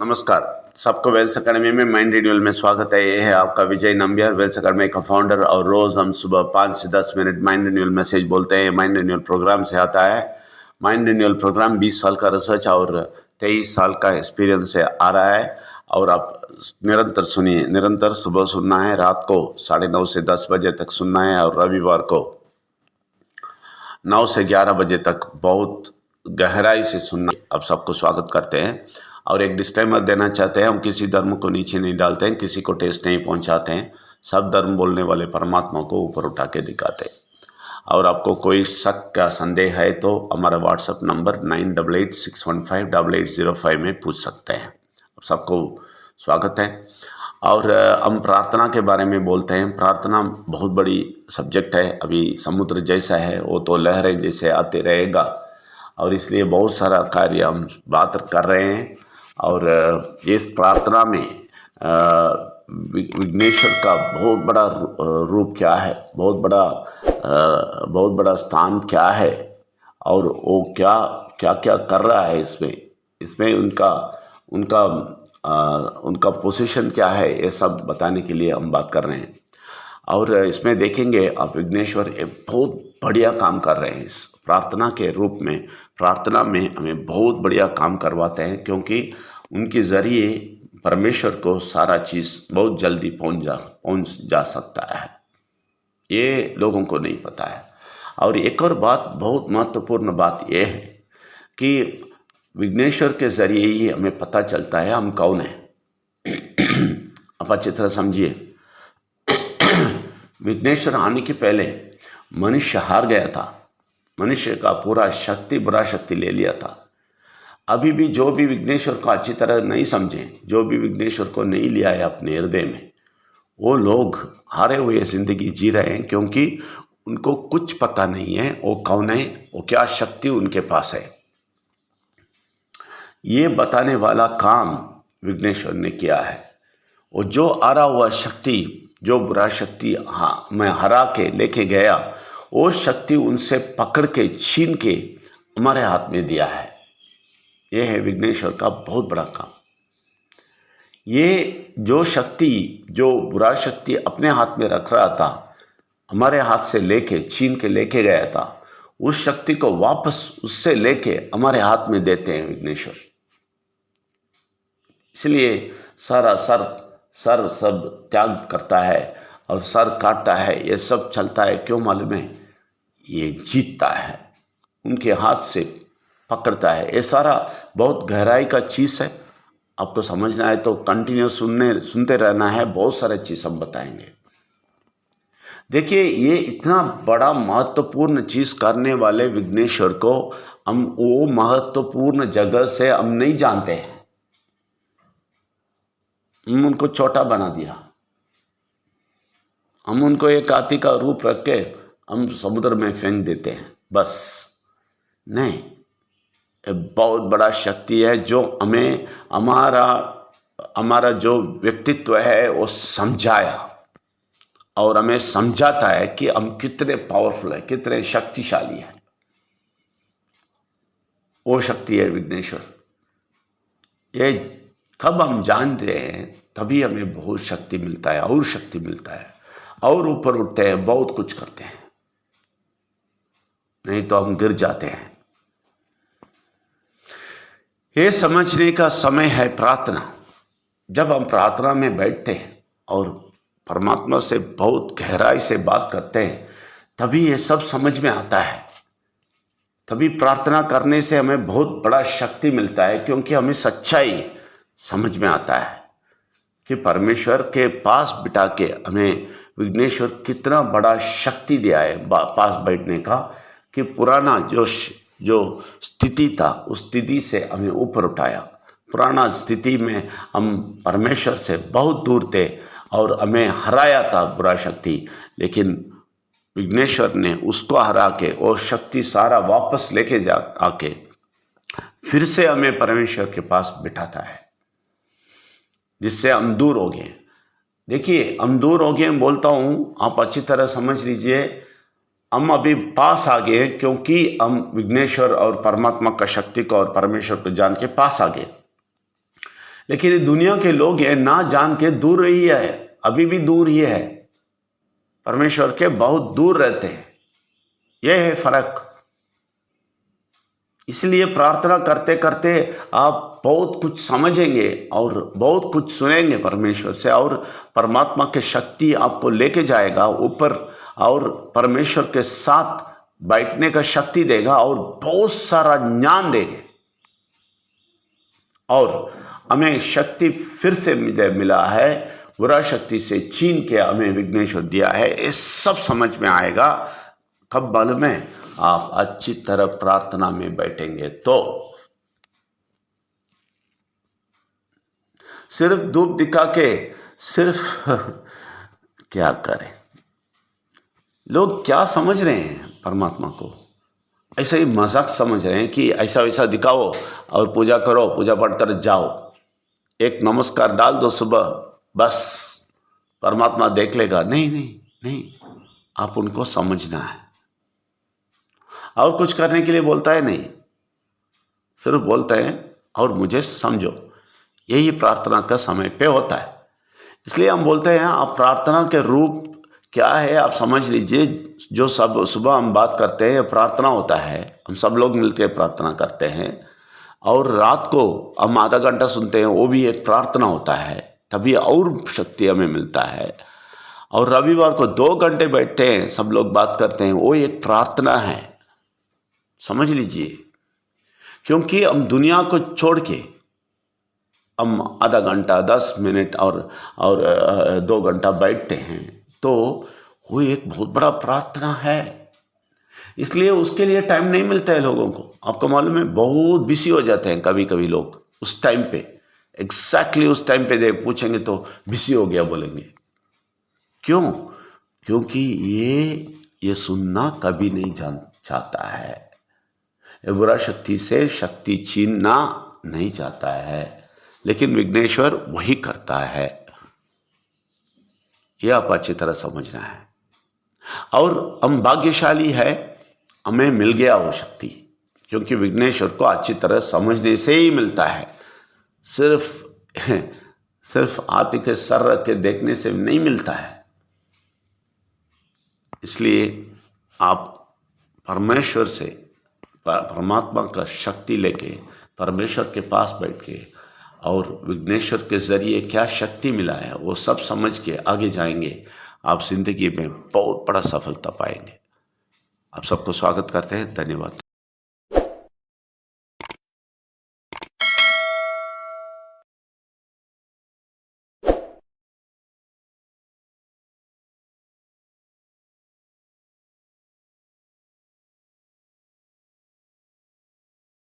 नमस्कार, सबको Wales academy में माइंड रिन्यूअल में स्वागत है। ये है आपका विजय नंबियार, वेल्स अकेडमी का फाउंडर। और रोज़ हम सुबह 5 से 10 मिनट माइंड रिन्यूअल मैसेज बोलते हैं। माइंड रिन्यूअल प्रोग्राम से आता है। माइंड रिन्यूअल प्रोग्राम 20 साल का रिसर्च और 23 साल का एक्सपीरियंस से आ रहा है। और आप निरंतर सुनिए, निरंतर सुबह सुनना है, रात को 9:30 से 10 बजे तक सुनना है, और रविवार को 9 से 11 बजे तक बहुत गहराई से सुनना। आप सबको स्वागत करते हैं। और एक डिस्क्लेमर देना चाहते हैं, हम किसी धर्म को नीचे नहीं डालते हैं, किसी को ठेस नहीं पहुंचाते हैं। सब धर्म बोलने वाले परमात्मा को ऊपर उठा के दिखाते हैं। और आपको कोई शक या संदेह है तो हमारा व्हाट्सएप नंबर 9886158805 में पूछ सकते हैं। आप सबको स्वागत है। और हम प्रार्थना के बारे में बोलते हैं। प्रार्थना बहुत बड़ी सब्जेक्ट है। अभी समुद्र जैसा है, वो तो लहरें जैसे आते रहेगा, और इसलिए बहुत सारा कार्य हम बात कर रहे हैं। और इस प्रार्थना में विघ्नेश्वर का बहुत बड़ा रूप क्या है, बहुत बड़ा स्थान क्या है, और वो क्या क्या क्या कर रहा है इसमें उनका पोजीशन क्या है, ये सब बताने के लिए हम बात कर रहे हैं। और इसमें देखेंगे आप, विघ्नेश्वर एक बहुत बढ़िया काम कर रहे हैं इस प्रार्थना के रूप में। प्रार्थना में हमें बहुत बढ़िया काम करवाते हैं, क्योंकि उनके ज़रिए परमेश्वर को सारा चीज़ बहुत जल्दी पहुंच जा सकता है। ये लोगों को नहीं पता है। और एक और बात, बहुत महत्वपूर्ण बात यह है कि विघ्नेश्वर के ज़रिए ही हमें पता चलता है हम कौन हैं। आप अच्छी तरह समझिए, विघ्नेश्वर आने के पहले मनुष्य हार गया था। मनुष्य का पूरा शक्ति, बुरा शक्ति ले लिया था। अभी भी जो भी विघ्नेश्वर को अच्छी तरह नहीं समझे, जो भी विघ्नेश्वर को नहीं लिया है अपने हृदय में, वो लोग हारे हुए ज़िंदगी जी रहे हैं, क्योंकि उनको कुछ पता नहीं है वो कौन है, वो क्या शक्ति उनके पास है। ये बताने वाला काम विघ्नेश्वर ने किया है। वो जो हारा हुआ शक्ति, जो बुरा शक्ति मैं हरा के लेके गया, वो शक्ति उनसे पकड़ के छीन के हमारे हाथ में दिया है। ये है विघ्नेश्वर का बहुत बड़ा काम। ये जो शक्ति, जो बुरा शक्ति अपने हाथ में रख रहा था, हमारे हाथ से लेके छीन के लेके गया था, उस शक्ति को वापस उससे लेके हमारे हाथ में देते हैं विघ्नेश्वर। इसलिए सारा सर सब त्याग करता है और सर काटता है, ये सब चलता है। क्यों मालूम है? ये जीतता है, उनके हाथ से पकड़ता है। ये सारा बहुत गहराई का चीज़ है। आपको समझना है तो कंटिन्यू सुनते रहना है। बहुत सारे चीज़ हम बताएंगे। देखिए, ये इतना बड़ा महत्वपूर्ण चीज़ करने वाले विघ्नेश्वर को हम वो महत्वपूर्ण जगह से हम नहीं जानते हैं। हम उनको छोटा बना दिया। हम उनको एक हाथी का रूप रख के हम समुद्र में फेंक देते हैं, बस। नहीं, बहुत बड़ा शक्ति है जो हमें हमारा जो व्यक्तित्व है वो समझाया, और हमें समझाता है कि हम कितने पावरफुल है, कितने शक्तिशाली है। वो शक्ति है विघ्नेश्वर। ये कब हम जानते हैं, तभी हमें बहुत शक्ति मिलता है, और शक्ति मिलता है, और ऊपर उठते हैं, बहुत कुछ करते हैं। नहीं तो हम गिर जाते हैं। ये समझने का समय है प्रार्थना। जब हम प्रार्थना में बैठते हैं और परमात्मा से बहुत गहराई से बात करते हैं, तभी ये सब समझ में आता है। तभी प्रार्थना करने से हमें बहुत बड़ा शक्ति मिलता है, क्योंकि हमें सच्चाई समझ में आता है कि परमेश्वर के पास बिठा के हमें विघ्नेश्वर कितना बड़ा शक्ति दिया है पास बैठने का, कि पुराना जो स्थिति था, उस स्थिति से हमें ऊपर उठाया। पुराना स्थिति में हम परमेश्वर से बहुत दूर थे और हमें हराया था बुरा शक्ति, लेकिन विघ्नेश्वर ने उसको हरा के वो शक्ति सारा वापस लेके आके फिर से हमें परमेश्वर के पास बिठाता है, जिससे हम दूर हो गए। देखिए, हम दूर हो गए बोलता हूँ, आप अच्छी तरह समझ लीजिए। हम अभी पास आ गए, क्योंकि हम विघ्नेश्वर और परमात्मा का शक्ति को और परमेश्वर को जान के पास आ गए। लेकिन ये दुनिया के लोग ये ना जान के दूर ही है, अभी भी दूर ही है, परमेश्वर के बहुत दूर रहते हैं। यह है फर्क। इसलिए प्रार्थना करते करते आप बहुत कुछ समझेंगे और बहुत कुछ सुनेंगे परमेश्वर से, और परमात्मा की शक्ति आपको लेके जाएगा ऊपर, और परमेश्वर के साथ बैठने का शक्ति देगा और बहुत सारा ज्ञान देंगे। और हमें शक्ति फिर से मिला है, बुरा शक्ति से छीन के हमें विघ्नेश्वर दिया है। ये सब समझ में आएगा कब मालूम है? आप अच्छी तरह प्रार्थना में बैठेंगे तो। सिर्फ धूप दिखा के सिर्फ क्या करें? लोग क्या समझ रहे हैं परमात्मा को? ऐसा ही मजाक समझ रहे हैं कि ऐसा वैसा दिखाओ और पूजा करो, पूजा पाठ कर जाओ, एक नमस्कार डाल दो सुबह, बस परमात्मा देख लेगा। नहीं नहीं नहीं, आप उनको समझना है। और कुछ करने के लिए बोलता है नहीं, सिर्फ बोलता है और मुझे समझो। यही प्रार्थना का समय पे होता है। इसलिए हम बोलते हैं आप प्रार्थना के रूप क्या है आप समझ लीजिए। जो सब सुबह हम बात करते हैं प्रार्थना होता है, हम सब लोग मिलकर प्रार्थना करते हैं, और रात को हम आधा घंटा सुनते हैं, वो भी एक प्रार्थना होता है, तभी और शक्ति हमें मिलता है। और रविवार को 2 घंटे बैठते हैं, सब लोग बात करते हैं, वो एक प्रार्थना है, समझ लीजिए। क्योंकि हम दुनिया को छोड़ के हम आधा घंटा 10 मिनट और 2 घंटा बैठते हैं, तो वो एक बहुत बड़ा प्रार्थना है। इसलिए उसके लिए टाइम नहीं मिलता है लोगों को। आपको मालूम है, बहुत बिजी हो जाते हैं कभी कभी लोग उस टाइम पे, एग्जैक्टली उस टाइम पे पूछेंगे तो बिजी हो गया बोलेंगे। क्यों? क्योंकि ये सुनना कभी नहीं चाहता है। ये बुरा शक्ति से शक्ति छीनना नहीं चाहता है, लेकिन विघ्नेश्वर वही करता है। यह आप अच्छी तरह समझना है। और हम भाग्यशाली है, हमें मिल गया वो शक्ति, क्योंकि विघ्नेश्वर को अच्छी तरह समझने से ही मिलता है। सिर्फ हाथी के सर रख के देखने से नहीं मिलता है। इसलिए आप परमेश्वर से, परमात्मा का शक्ति लेके परमेश्वर के पास बैठ के, और विघ्नेश्वर के ज़रिए क्या शक्ति मिला है वो सब समझ के आगे जाएंगे। आप जिंदगी में बहुत बड़ा सफलता पाएंगे। आप सबको स्वागत करते हैं। धन्यवाद।